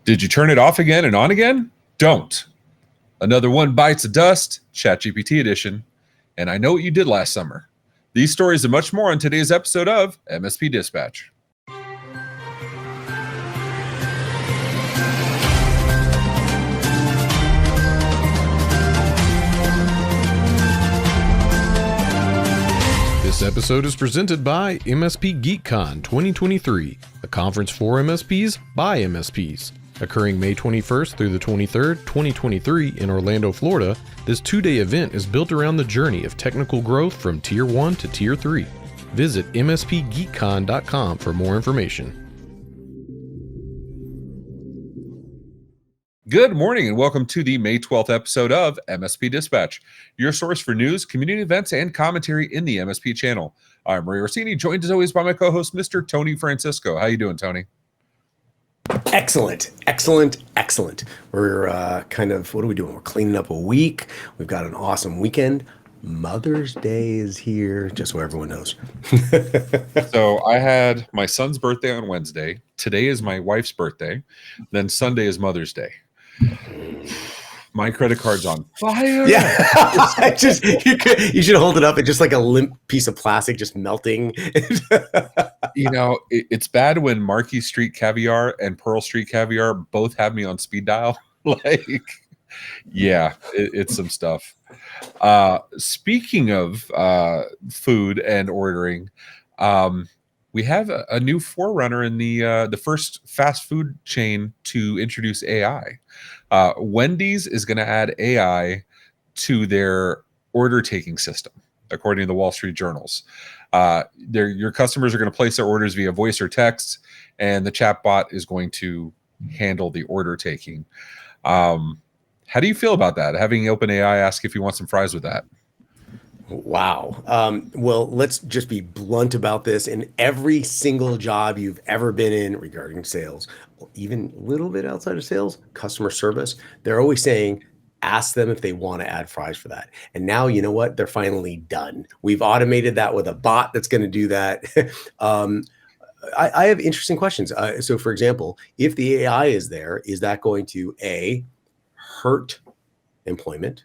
Did you turn it off again and on again? Don't. Another one bites the dust, ChatGPT edition. And I know what you did last summer. These stories and much more on today's episode of MSP Dispatch. This episode is presented by MSP GeekCon 2023, a conference for MSPs by MSPs. Occurring May 21st through the 23rd, 2023 in Orlando, Florida, this two-day event is built around the journey of technical growth from Tier 1 to Tier 3. Visit mspgeekcon.com for more information. Good morning and welcome to the May 12th episode of MSP Dispatch, your source for news, community events, and commentary in the MSP channel. I'm Ray Orsini, joined as always by my co-host, Mr. Tony Francisco. How you doing, Tony? Excellent. We're what are we doing? We're cleaning up a week. We've got an awesome weekend. Mother's Day is here, just so everyone knows. So I had my son's birthday on Wednesday. Today is my wife's birthday. Then Sunday is Mother's Day. My credit card's on fire. Yeah, you should hold it up. It's just like a limp piece of plastic just melting. You know, it's bad when Marquis Street Caviar and Pearl Street Caviar both have me on speed dial. It's some stuff. Speaking of food and ordering, we have a new forerunner in the first fast food chain to introduce AI. Wendy's is going to add AI to their order taking system, according to the Wall Street Journals. Your customers are going to place their orders via voice or text, and the chatbot is going to handle the order taking. How do you feel about that? Having OpenAI ask if you want some fries with that? Wow. Well, let's just be blunt about this. In every single job you've ever been in regarding sales, even a little bit outside of sales, customer service, they're always saying, ask them if they want to add fries for that. And now, you know what? They're finally done. We've automated that with a bot that's going to do that. I have interesting questions. So for example, if the AI is there, is that going to hurt employment?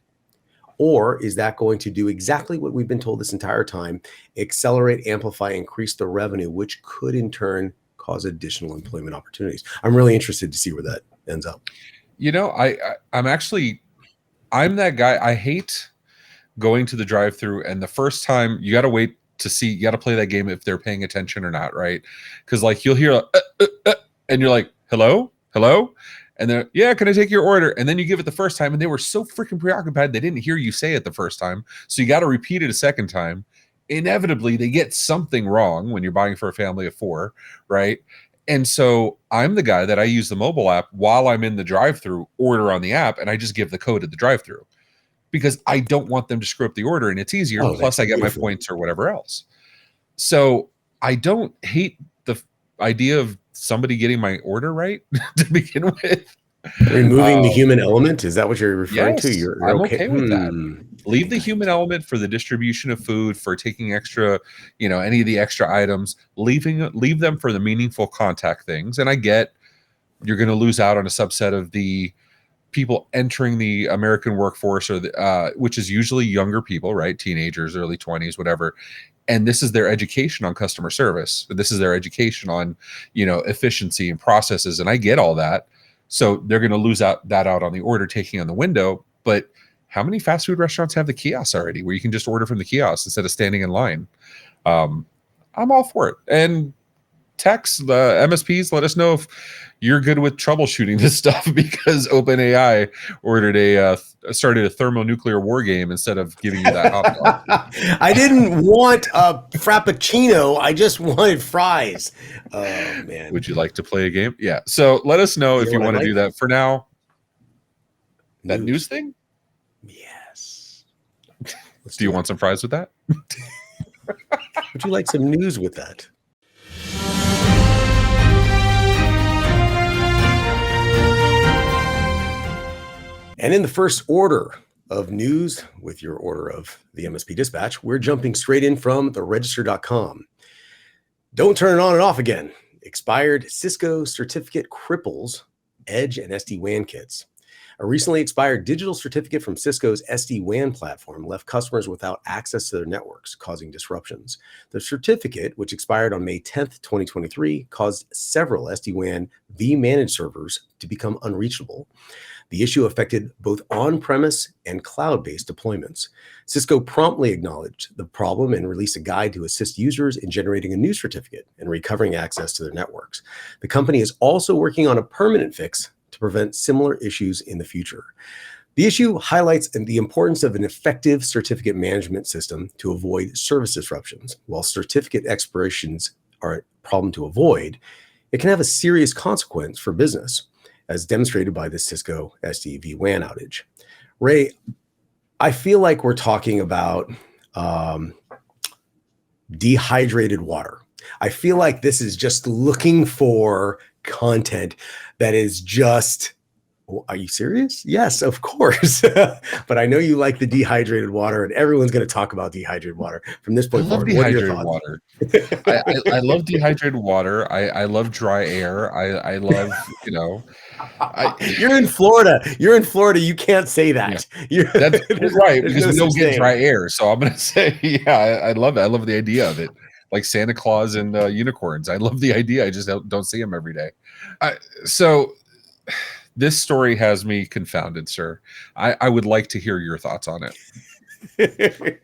Or is that going to do exactly what we've been told this entire time, accelerate, amplify, increase the revenue, which could in turn cause additional employment opportunities? I'm really interested to see where that ends up. You know, I'm that guy. I hate going to the drive-through, and the first time you got to wait to see, you got to play that game if they're paying attention or not, right? Because like you'll hear, and you're like, hello? And they're, yeah, can I take your order? And then you give it the first time, and they were so freaking preoccupied they didn't hear you say it the first time. So you got to repeat it a second time. Inevitably, they get something wrong when you're buying for a family of four, right? And so I'm the guy that I use the mobile app while I'm in the drive-through, order on the app, and I just give the code at the drive-through because I don't want them to screw up the order, and it's easier. Plus, I get my points or whatever else. So I don't hate the idea of somebody getting my order right to begin with. Removing the human element? Is that what you're referring to? I'm okay with that. Leave the human element for the distribution of food, for taking extra, any of the extra items, leave them for the meaningful contact things. And I get you're going to lose out on a subset of the people entering the American workforce, or which is usually younger people, right? Teenagers, early 20s, whatever. And this is their education on customer service. This is their education on, efficiency and processes. And I get all that. So they're going to lose out on the order taking on the window. But how many fast food restaurants have the kiosks already where you can just order from the kiosk instead of standing in line? I'm all for it. And text the MSPs, let us know if you're good with troubleshooting this stuff, because OpenAI started a thermonuclear war game instead of giving you that hot dog. I didn't want a frappuccino. I just wanted fries. Oh, man. Would you like to play a game? Yeah. So let us know if you want to do that. For now, that news thing? Yes. Do you want some fries with that? Would you like some news with that? And in the first order of news with your order of the MSP Dispatch, we're jumping straight in from the register.com. Don't turn it on and off again. Expired Cisco certificate Cripples vEdge and SD-WAN kits. A recently expired digital certificate from Cisco's SD-WAN platform left customers without access to their networks, causing disruptions. The certificate, which expired on May 10th, 2023, caused several SD-WAN vManaged servers to become unreachable. The issue affected both on-premise and cloud-based deployments. Cisco promptly acknowledged the problem and released a guide to assist users in generating a new certificate and recovering access to their networks. The company is also working on a permanent fix to prevent similar issues in the future. The issue highlights the importance of an effective certificate management system to avoid service disruptions. While certificate expirations are a problem to avoid, it can have a serious consequence for business, as demonstrated by the Cisco SD-WAN outage. Ray, I feel like we're talking about dehydrated water. I feel like this is just looking for content that is just, are you serious? Yes, of course. But I know you like the dehydrated water, and everyone's going to talk about dehydrated water from this point forward. What are your thoughts? Water. I love dehydrated water. I love dry air. I love, you're in Florida. You're in Florida. You can't say that. Yeah. That's right, because we don't get dry air. So I'm going to say, yeah, I love it. I love the idea of it. Like Santa Claus and unicorns. I love the idea. I just don't see them every day. So this story has me confounded, sir. I would like to hear your thoughts on it.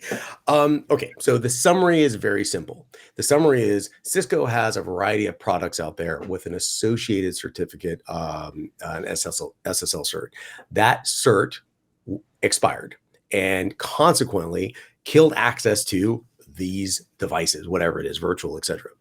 Okay, so the summary is very simple. The summary is Cisco has a variety of products out there with an associated certificate, an SSL cert. That cert expired and consequently killed access to these devices, whatever it is, virtual, etc.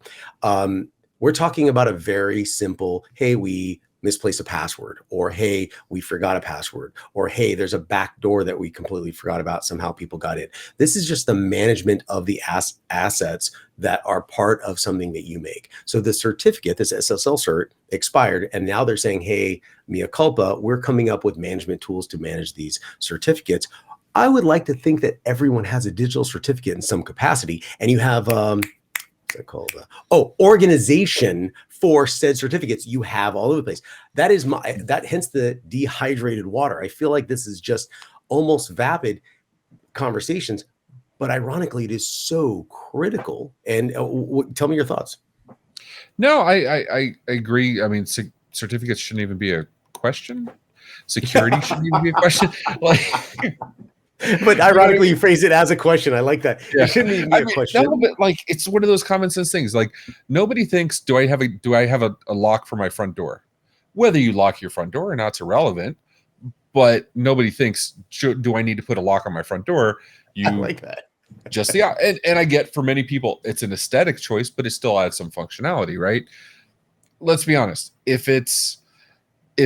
We're talking about a very simple, hey, we misplaced a password, or hey, we forgot a password, or hey, there's a back door that we completely forgot about. Somehow people got in. This is just the management of the assets that are part of something that you make. So the certificate, this SSL cert, expired, and now they're saying, hey, mea culpa, we're coming up with management tools to manage these certificates. I would like to think that everyone has a digital certificate in some capacity, and you have what's that called? Organization for said certificates. You have all over the place. That is hence the dehydrated water. I feel like this is just almost vapid conversations, but ironically, it is so critical. And tell me your thoughts. No, I agree. I mean, certificates shouldn't even be a question. Security shouldn't even be a question. But ironically, you phrase it as a question. I like that. Yeah. It shouldn't even be a question. No, but it's one of those common sense things. Like, nobody thinks, do I have a lock for my front door? Whether you lock your front door or not, it's irrelevant. But nobody thinks, do I need to put a lock on my front door? I like that. Just and I get, for many people, it's an aesthetic choice, but it still adds some functionality, right? Let's be honest. If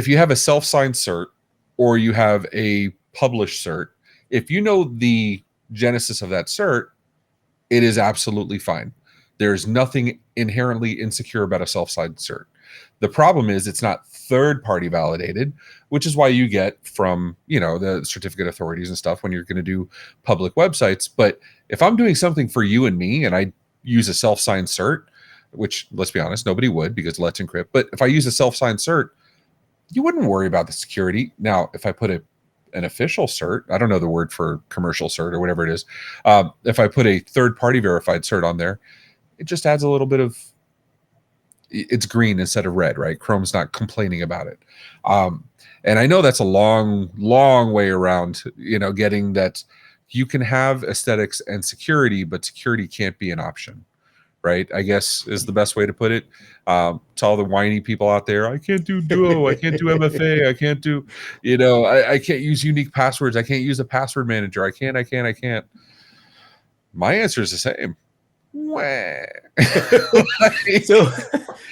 you have a self-signed cert or you have a published cert, if you know the genesis of that cert, it is absolutely fine. There's nothing inherently insecure about a self-signed cert. The problem is it's not third-party validated, which is why you get from, the certificate authorities and stuff when you're going to do public websites. But if I'm doing something for you and me and I use a self-signed cert, which, let's be honest, nobody would, because Let's Encrypt. But if I use a self-signed cert, you wouldn't worry about the security. Now, if I put an official cert, I don't know the word for commercial cert or whatever it is. If I put a third-party verified cert on there, it just adds a little bit of, it's green instead of red, right? Chrome's not complaining about it. And I know that's a long, long way around, getting that you can have aesthetics and security, but security can't be an option, right? I guess is the best way to put it. To all the whiny people out there, I can't do Duo, I can't do MFA, I can't do, I can't use unique passwords, I can't use a password manager, I can't. My answer is the same.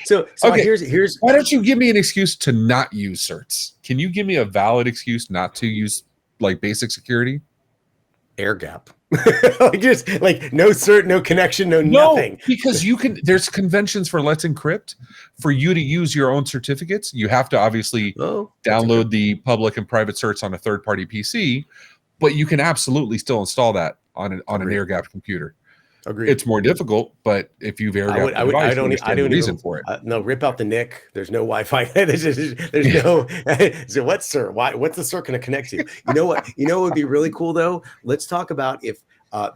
So okay. Here's why don't you give me an excuse to not use certs? Can you give me a valid excuse not to use basic security? Air gap. Just no cert, no connection, no nothing. Because there's conventions for Let's Encrypt. For you to use your own certificates, you have to obviously download the public and private certs on a third-party PC, but you can absolutely still install that on an air gap computer. Agreed. It's more difficult, but if you vary out the device, you understand the reason for it. No, rip out the NIC. There's no Wi-Fi. there's no. So what's Cert? What's the Cert going to connect to? You know what? You know what would be really cool though? Let's talk about if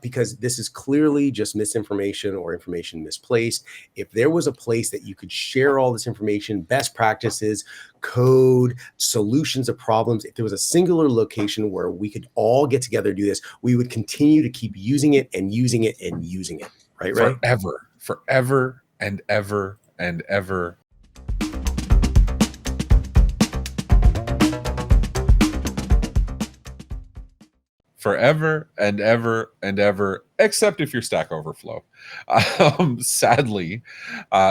because this is clearly just misinformation or information misplaced. If there was a place that you could share all this information, best practices, code, solutions of problems, if there was a singular location where we could all get together and do this, we would continue to keep using it and using it and using it. Right? Forever and ever and ever. Forever and ever and ever, except if you're Stack Overflow. Sadly,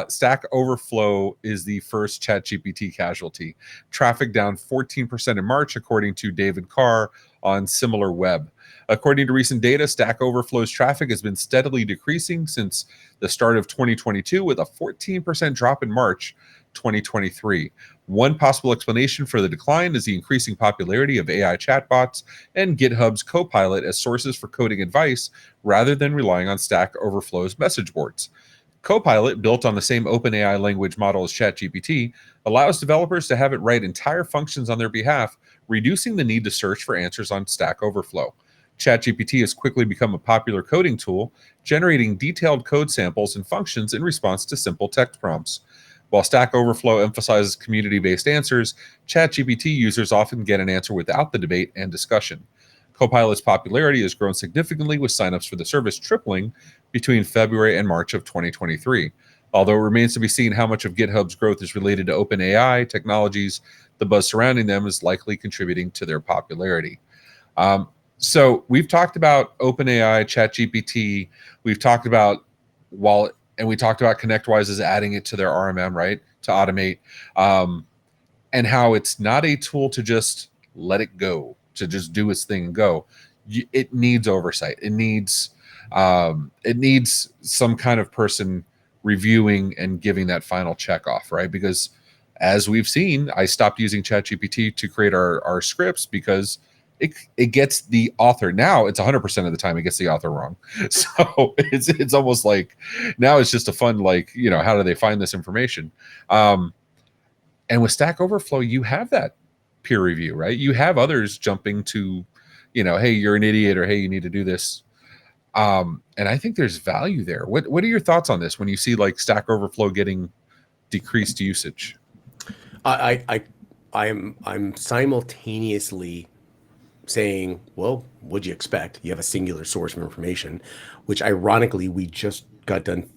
Stack Overflow is the first ChatGPT casualty. Traffic down 14% in March, according to David Carr on SimilarWeb. According to recent data, Stack Overflow's traffic has been steadily decreasing since the start of 2022, with a 14% drop in March 2023. One possible explanation for the decline is the increasing popularity of AI chatbots and GitHub's Copilot as sources for coding advice rather than relying on Stack Overflow's message boards. Copilot, built on the same OpenAI language model as ChatGPT, allows developers to have it write entire functions on their behalf, reducing the need to search for answers on Stack Overflow. ChatGPT has quickly become a popular coding tool, generating detailed code samples and functions in response to simple text prompts. While Stack Overflow emphasizes community-based answers, ChatGPT users often get an answer without the debate and discussion. Copilot's popularity has grown significantly, with signups for the service tripling between February and March of 2023. Although it remains to be seen how much of GitHub's growth is related to OpenAI technologies, the buzz surrounding them is likely contributing to their popularity. So we've talked about OpenAI, ChatGPT. We've talked about Wallet. And we talked about ConnectWise as adding it to their RMM, right, to automate, and how it's not a tool to just let it go, to just do its thing and go. It needs oversight. It needs some kind of person reviewing and giving that final check off, right? Because as we've seen, I stopped using ChatGPT to create our scripts because it gets the author. Now it's 100% of the time it gets the author wrong. So it's almost like now it's just a fun, like, how do they find this information? And with Stack Overflow, you have that peer review, right? You have others jumping to, hey, you're an idiot, or hey, you need to do this. And I think there's value there. What are your thoughts on this when you see like Stack Overflow getting decreased usage? I'm simultaneously saying, well, what'd you expect? You have a singular source of information, which ironically we just got done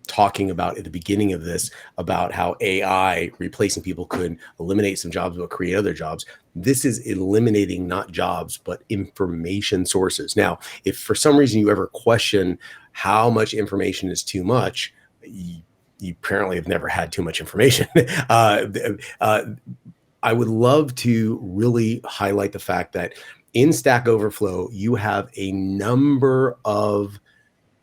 talking about at the beginning of this, about how AI replacing people could eliminate some jobs but create other jobs. This is eliminating not jobs, but information sources. Now, if for some reason you ever question how much information is too much, you apparently have never had too much information. I would love to really highlight the fact that in Stack Overflow, you have a number of,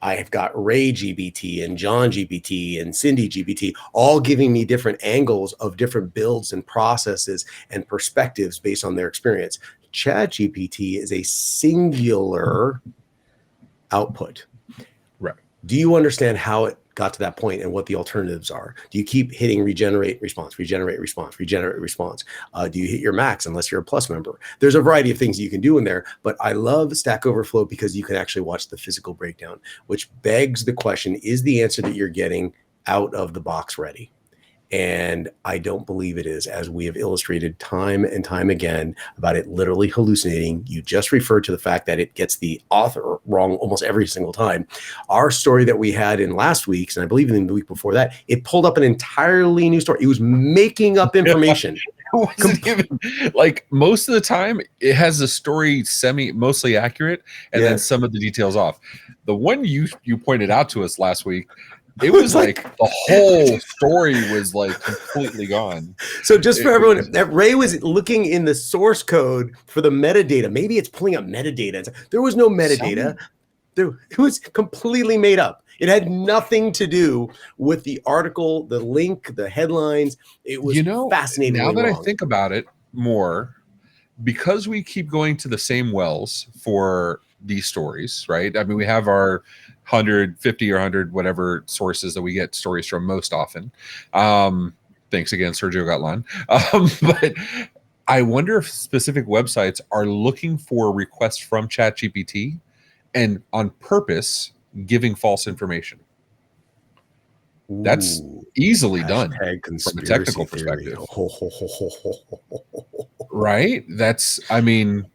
I've got Ray GPT and John GPT and Cindy GPT, all giving me different angles of different builds and processes and perspectives based on their experience. ChatGPT is a singular output. Right. Do you understand how it got to that point and what the alternatives are? Do you keep hitting regenerate response, regenerate response, regenerate response? Do you hit your max unless you're a plus member? There's a variety of things you can do in there, but I love Stack Overflow because you can actually watch the physical breakdown, which begs the question, is the answer that you're getting out of the box ready? And I don't believe it is, as we have illustrated time and time again about it literally hallucinating. You just referred to the fact that it gets the author wrong almost every single time. Our story that we had in last week's, and I believe in the week before that, it pulled up an entirely new story. It was making up information. It wasn't even, like, most of the time it has the story mostly accurate, and then some of the details off. The one you pointed out to us last week, it was like the whole story was like completely gone. So just for everyone, that Ray was looking in the source code for the metadata. Maybe it's pulling up metadata. There was no metadata. It was completely made up. It had nothing to do with the article, the link, the headlines. It was fascinating. Now that I think about it more, because we keep going to the same wells for these stories, right? I mean, we have our 150 or 100 whatever sources that we get stories from most often. Thanks again, Sergio Gatlan. But I wonder if specific websites are looking for requests from ChatGPT and on purpose giving false information. That's Ooh, easily done from a technical theory. perspective. Right? That's, I mean,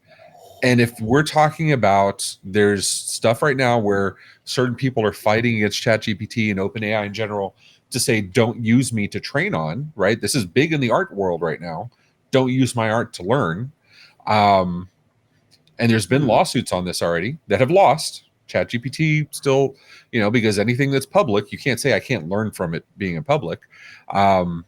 and if we're talking about, there's stuff right now where certain people are fighting against ChatGPT and OpenAI in general to say, don't use me to train on, right? This is big in the art world right now. Don't use my art to learn. And there's been lawsuits on this already that have lost. ChatGPT still, because anything that's public, you can't say I can't learn from it being in public. And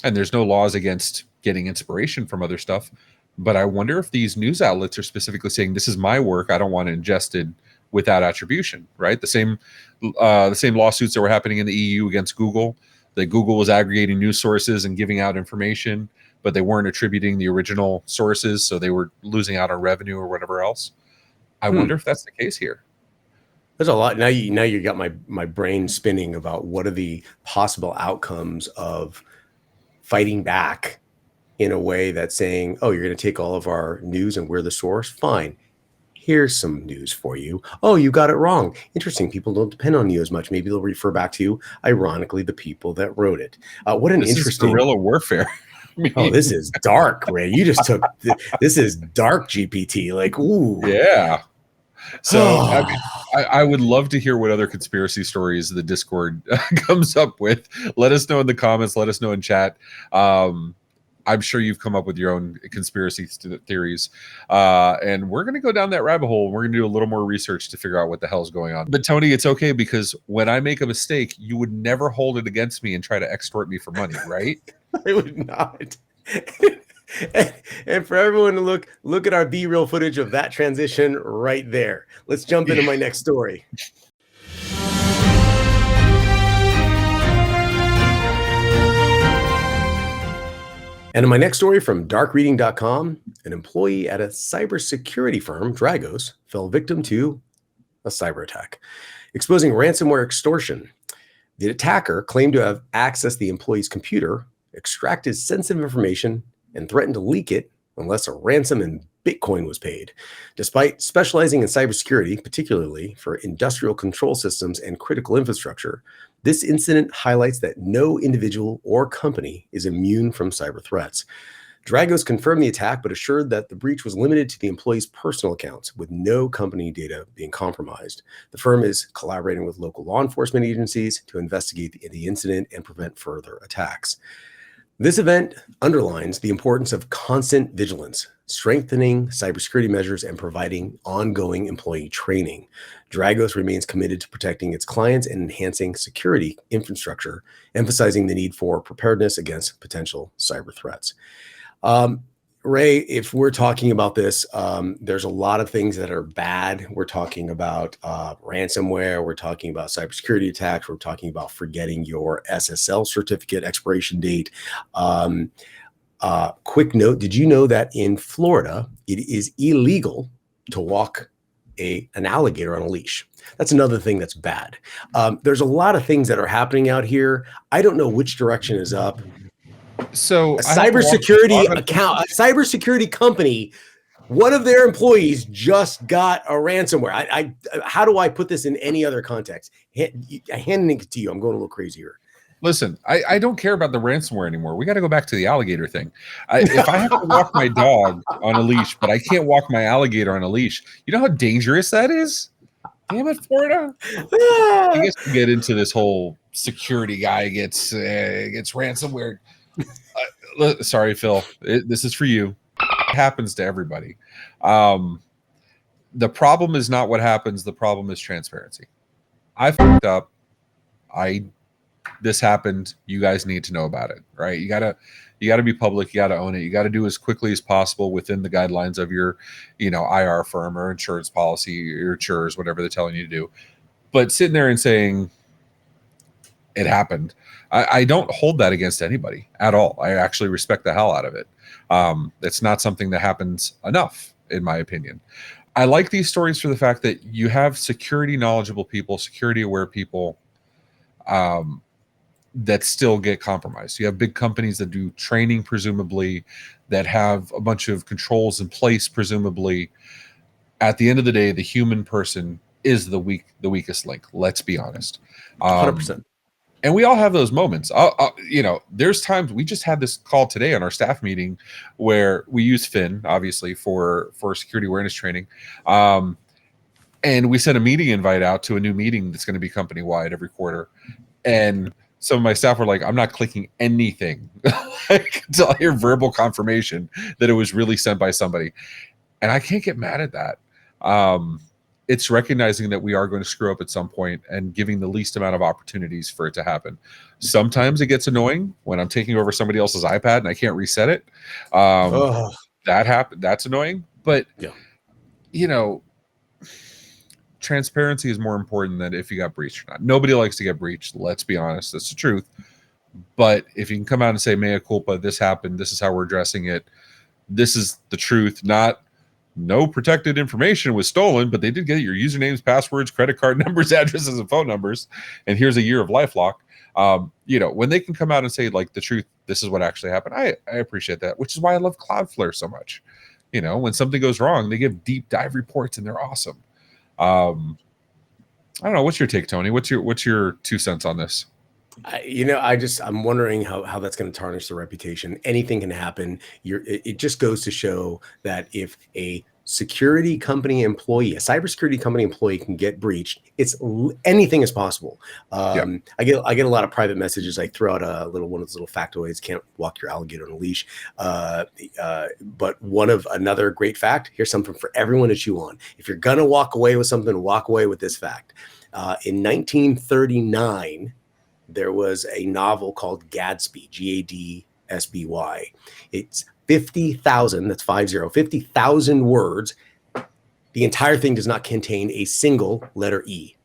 there's no laws against getting inspiration from other stuff. But I wonder if these news outlets are specifically saying, this is my work, I don't want it ingested without attribution, right? The same lawsuits that were happening in the EU against Google, that Google was aggregating news sources and giving out information, but they weren't attributing the original sources, so they were losing out on revenue or whatever else. I wonder if that's the case here. There's a lot. Now you got my brain spinning about what are the possible outcomes of fighting back in a way that's saying, oh, you're going to take all of our news and we're the source. Fine. Here's some news for you. Oh, you got it wrong. Interesting. People don't depend on you as much. Maybe they'll refer back to you. Ironically, the people that wrote it. What an interesting guerrilla warfare. Oh, this is dark, Ray. You just took this is dark GPT. Like, ooh, yeah. So I would love to hear what other conspiracy stories the Discord comes up with. Let us know in the comments. Let us know in chat. I'm sure you've come up with your own conspiracy theories. And we're going to go down that rabbit hole. We're going to do a little more research to figure out what the hell is going on. But Tony, it's okay, because when I make a mistake, you would never hold it against me and try to extort me for money, right? I would not. And for everyone to look at our B-reel footage of that transition right there. Let's jump into my next story. And in my next story from darkreading.com, an employee at a cybersecurity firm, Dragos, fell victim to a cyber attack, exposing ransomware extortion. The attacker claimed to have accessed the employee's computer, extracted sensitive information, and threatened to leak it unless a ransom in Bitcoin was paid. Despite specializing in cybersecurity, particularly for industrial control systems and critical infrastructure, this incident highlights that no individual or company is immune from cyber threats. Dragos confirmed the attack, but assured that the breach was limited to the employee's personal accounts, with no company data being compromised. The firm is collaborating with local law enforcement agencies to investigate the incident and prevent further attacks. This event underlines the importance of constant vigilance, strengthening cybersecurity measures, and providing ongoing employee training. Dragos remains committed to protecting its clients and enhancing security infrastructure, emphasizing the need for preparedness against potential cyber threats. Ray, if we're talking about this, there's a lot of things that are bad. We're talking about ransomware. We're talking about cybersecurity attacks. We're talking about forgetting your SSL certificate expiration date. Quick note, did you know that in Florida, it is illegal to walk an alligator on a leash? That's another thing that's bad. There's a lot of things that are happening out here. I don't know which direction is up. So a cybersecurity cybersecurity company, one of their employees just got a ransomware. How do I put this in any other context? Handing it to you, I'm going a little crazy here. Listen, I don't care about the ransomware anymore. We got to go back to the alligator thing. If I have to walk my dog on a leash, but I can't walk my alligator on a leash, you know how dangerous that is? Damn it, Florida. I guess we get into this whole security guy gets ransomware. Sorry, Phil. This is for you. It happens to everybody. The problem is not what happens. The problem is transparency. I fucked up. This happened. You guys need to know about it, right? You gotta be public. You gotta own it. You gotta do as quickly as possible within the guidelines of your, IR firm or insurance policy, or your insurers, whatever they're telling you to do. But sitting there and saying it happened, I don't hold that against anybody at all. I actually respect the hell out of it. It's not something that happens enough, in my opinion. I like these stories for the fact that you have security knowledgeable people, security aware people that still get compromised. You have big companies that do training, presumably, that have a bunch of controls in place, presumably. At the end of the day, the human person is the weakest link. Let's be honest. 100%. And we all have those moments. There's times, we just had this call today on our staff meeting where we use Fin, obviously, for security awareness training. And we sent a meeting invite out to a new meeting that's going to be company wide every quarter. And some of my staff were like, I'm not clicking anything until I hear verbal confirmation that it was really sent by somebody. And I can't get mad at that. It's recognizing that we are going to screw up at some point and giving the least amount of opportunities for it to happen. Sometimes it gets annoying when I'm taking over somebody else's iPad and I can't reset it. That happened. That's annoying. But, transparency is more important than if you got breached or not. Nobody likes to get breached. Let's be honest. That's the truth. But if you can come out and say, mea culpa, this happened, this is how we're addressing it, this is the truth, not no protected information was stolen, but they did get your usernames, passwords, credit card numbers, addresses, and phone numbers, and here's a year of LifeLock. When they can come out and say, like, the truth, this is what actually happened, I appreciate that, which is why I love Cloudflare so much. When something goes wrong, they give deep dive reports, and they're awesome. I don't know. What's your take, Tony? What's your 2 cents on this? I'm wondering how that's going to tarnish the reputation. Anything can happen. It just goes to show that if a security company employee, a cybersecurity company employee can get breached, anything is possible. I get a lot of private messages. I throw out one of those little factoids: can't walk your alligator on a leash. But another great fact. Here's something for everyone to chew on. If you're gonna walk away with something, walk away with this fact. In 1939. There was a novel called Gadsby, Gadsby. It's 50,000, that's 50,000 words. The entire thing does not contain a single letter E.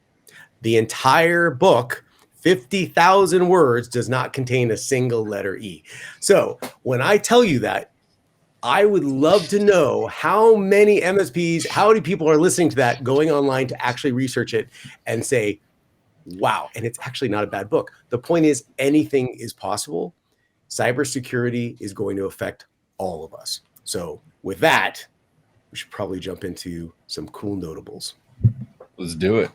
The entire book, 50,000 words, does not contain a single letter E. So when I tell you that, I would love to know how many MSPs, how many people are listening to that, going online to actually research it and say, wow. And it's actually not a bad book. The point is, anything is possible. Cybersecurity is going to affect all of us. So with that, we should probably jump into some cool notables. Let's do it.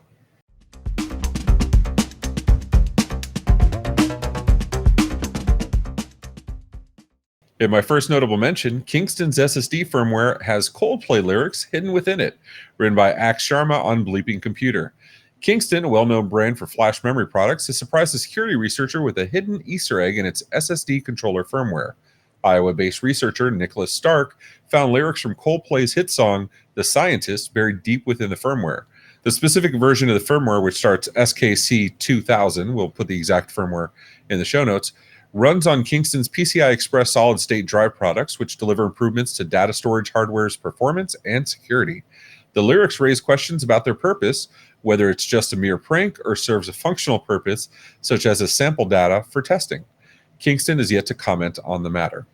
In my first notable mention, Kingston's SSD firmware has Coldplay lyrics hidden within it, written by Axe Sharma on Bleeping Computer. Kingston, a well-known brand for flash memory products, has surprised a security researcher with a hidden Easter egg in its SSD controller firmware. Iowa-based researcher Nicholas Stark found lyrics from Coldplay's hit song, The Scientist, buried deep within the firmware. The specific version of the firmware, which starts SKC 2000, we'll put the exact firmware in the show notes, runs on Kingston's PCI Express solid-state drive products, which deliver improvements to data storage hardware's performance and security. The lyrics raise questions about their purpose, whether it's just a mere prank or serves a functional purpose, such as sample data for testing. Kingston is yet to comment on the matter.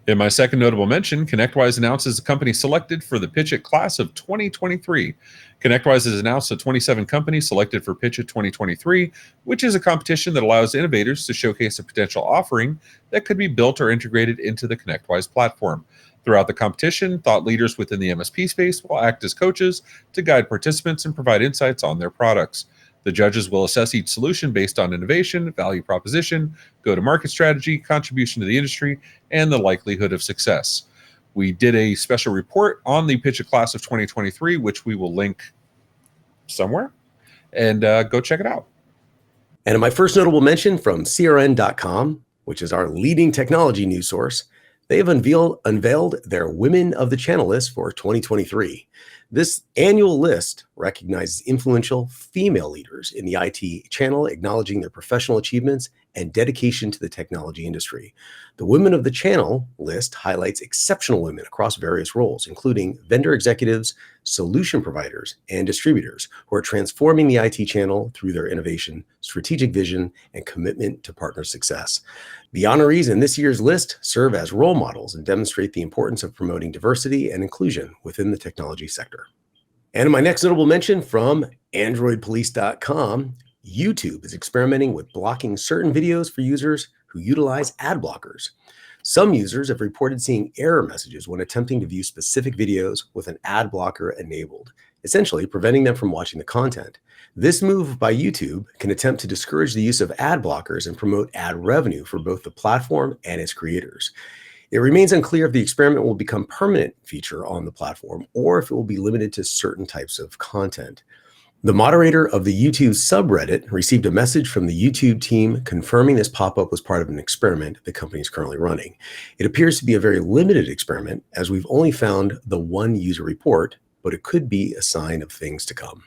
In my second notable mention, ConnectWise announces the company selected for the PitchIT class of 2023. ConnectWise has announced the 27 companies selected for PitchIT 2023, which is a competition that allows innovators to showcase a potential offering that could be built or integrated into the ConnectWise platform. Throughout the competition, thought leaders within the MSP space will act as coaches to guide participants and provide insights on their products. The judges will assess each solution based on innovation, value proposition, go-to-market strategy, contribution to the industry, and the likelihood of success. We did a special report on the PitchIT class of 2023, which we will link somewhere, and go check it out. And in my first notable mention from crn.com, which is our leading technology news source, they have unveiled their Women of the Channel list for 2023. This annual list recognizes influential female leaders in the IT channel, acknowledging their professional achievements and dedication to the technology industry. The Women of the Channel list highlights exceptional women across various roles, including vendor executives, solution providers, and distributors who are transforming the IT channel through their innovation, strategic vision, and commitment to partner success. The honorees in this year's list serve as role models and demonstrate the importance of promoting diversity and inclusion within the technology sector. And my next notable mention from AndroidPolice.com, YouTube is experimenting with blocking certain videos for users who utilize ad blockers. Some users have reported seeing error messages when attempting to view specific videos with an ad blocker enabled, essentially preventing them from watching the content. This move by YouTube can attempt to discourage the use of ad blockers and promote ad revenue for both the platform and its creators. It remains unclear if the experiment will become a permanent feature on the platform or if it will be limited to certain types of content. The moderator of the YouTube subreddit received a message from the YouTube team confirming this pop-up was part of an experiment the company is currently running. It appears to be a very limited experiment as we've only found the one user report, but it could be a sign of things to come.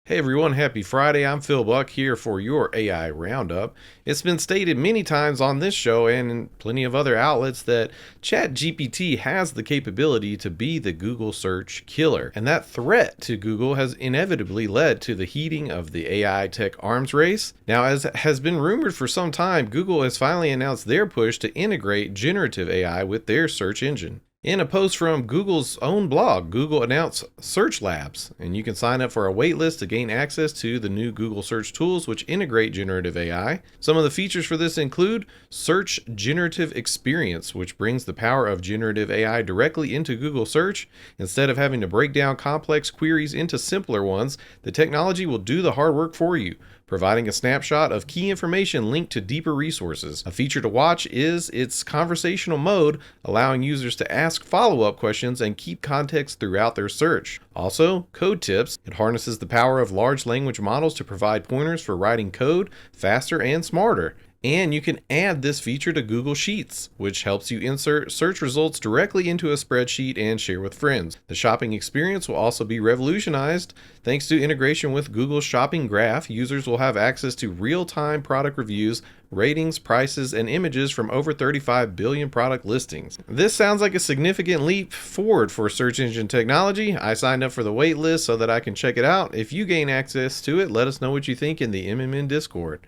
Hey everyone, happy Friday. I'm Phil Buck here for your AI Roundup. It's been stated many times on this show and in plenty of other outlets that ChatGPT has the capability to be the Google search killer. And that threat to Google has inevitably led to the heating of the AI tech arms race. Now, as has been rumored for some time, Google has finally announced their push to integrate generative AI with their search engine. In a post from Google's own blog, Google announced Search Labs, and you can sign up for a waitlist to gain access to the new Google search tools which integrate generative AI. Some of the features for this include Search Generative Experience, which brings the power of generative AI directly into Google Search. Instead of having to break down complex queries into simpler ones, the technology will do the hard work for you, providing a snapshot of key information linked to deeper resources. A feature to watch is its conversational mode, allowing users to ask follow-up questions and keep context throughout their search. Also, Code Tips. It harnesses the power of large language models to provide pointers for writing code faster and smarter. And you can add this feature to Google Sheets, which helps you insert search results directly into a spreadsheet and share with friends. The shopping experience will also be revolutionized. Thanks to integration with Google's shopping graph, users will have access to real-time product reviews, ratings, prices, and images from over 35 billion product listings. This sounds like a significant leap forward for search engine technology. I signed up for the wait list so that I can check it out. If you gain access to it, let us know what you think in the MMN Discord.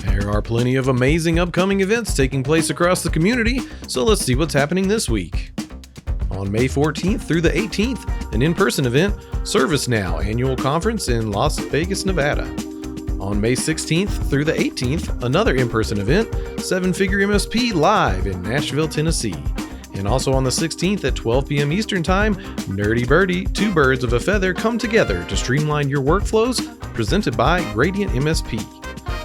There are plenty of amazing upcoming events taking place across the community, so let's see what's happening this week. On May 14th through the 18th, an in-person event, ServiceNow Annual Conference in Las Vegas, Nevada. On May 16th through the 18th, another in-person event, Seven Figure MSP Live in Nashville, Tennessee. And also on the 16th at 12 p.m. Eastern Time, Nerdy Birdie, two birds of a feather come together to streamline your workflows, presented by Gradient MSP.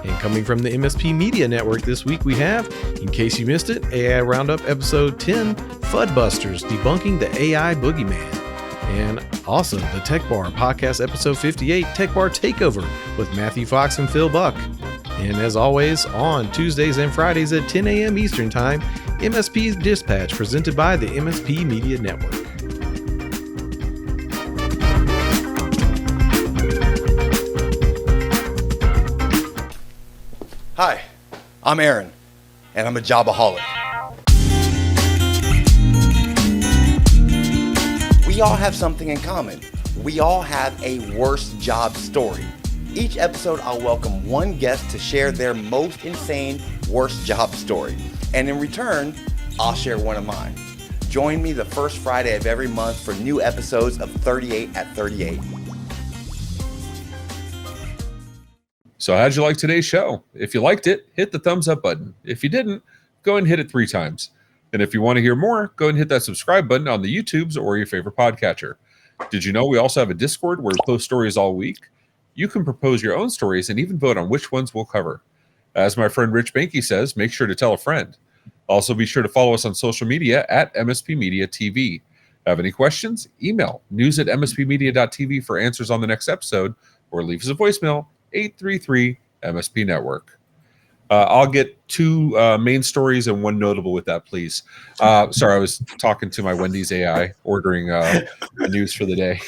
And coming from the MSP Media Network this week, we have, in case you missed it, AI Roundup Episode 10, Fudbusters Debunking the AI Boogeyman. And also the Tech Bar Podcast Episode 58, Tech Bar Takeover with Matthew Fox and Phil Buck. And as always, on Tuesdays and Fridays at 10 a.m. Eastern Time, MSP Dispatch presented by the MSP Media Network. Hi, I'm Aaron, and I'm a jobaholic. We all have something in common. We all have a worst job story. Each episode, I'll welcome one guest to share their most insane worst job story. And in return, I'll share one of mine. Join me the first Friday of every month for new episodes of 38 at 38. So how'd you like today's show? If you liked it, hit the thumbs up button. If you didn't, go and hit it 3 times. And if you want to hear more, go and hit that subscribe button on the YouTubes or your favorite podcatcher. Did you know we also have a Discord where we post stories all week? You can propose your own stories and even vote on which ones we'll cover. As my friend Rich Banky says, make sure to tell a friend. Also, be sure to follow us on social media at MSP Media TV. Have any questions? Email news@mspmedia.tv for answers on the next episode, or leave us a voicemail, 833 MSP Network. I'll get 2 main stories and 1 notable with that, please. Sorry, I was talking to my Wendy's AI, ordering the news for the day.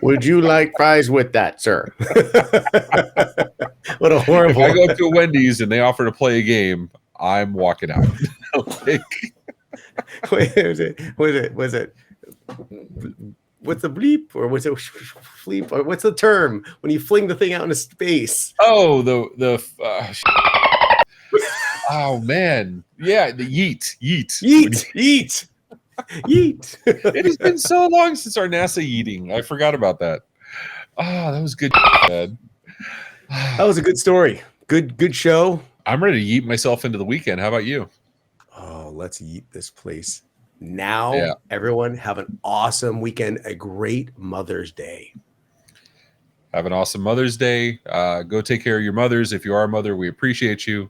Would you like fries with that, sir? What a horrible. If I go to a Wendy's and they offer to play a game, I'm walking out. Wait, was it? What's the bleep, or what's it fleep, or what's the term when you fling the thing out into space? Oh, Oh man, yeah, the yeet. Yeet. It has been so long since our NASA eating. I forgot about that. Oh, that was good, man. That was a good story. Good show. I'm ready to yeet myself into the weekend. How about you? Oh, let's yeet this place now. Yeah. Everyone have an awesome weekend. A great Mother's Day. Have an awesome Mother's Day. Go take care of your mothers. If you are a mother, we appreciate you.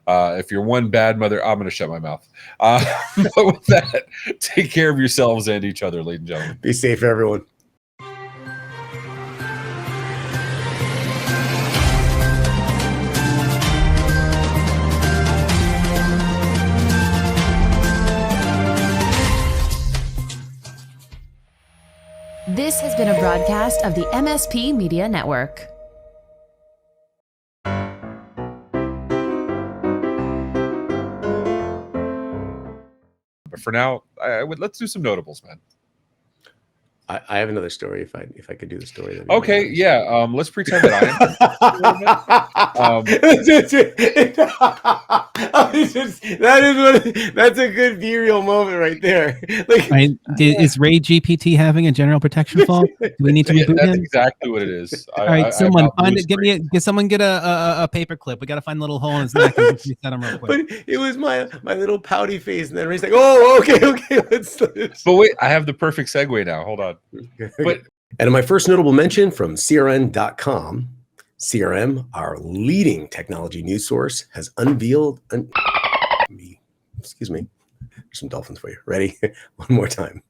If you're one bad mother, I'm going to shut my mouth. But with that, take care of yourselves and each other, ladies and gentlemen. Be safe, everyone. This has been a broadcast of the MSP Media Network. But for now, let's do some notables, man. I have another story if I could do the story. Okay, yeah. Let's pretend that I am. That's a good B-reel moment right there. Like, is Ray GPT having a general protection fault? Do we need to reboot That's him? exactly what it is. All right, someone find it. Get a paper clip. We got to find a little hole in his neck and reset him real quick. But it was my little pouty face, and then Ray's like, "Oh, okay, let's." But wait, I have the perfect segue now. Hold on. But and my first notable mention from CRN.com, CRM, our leading technology news source, has unveiled excuse me. There's some dolphins for you. Ready? One more time.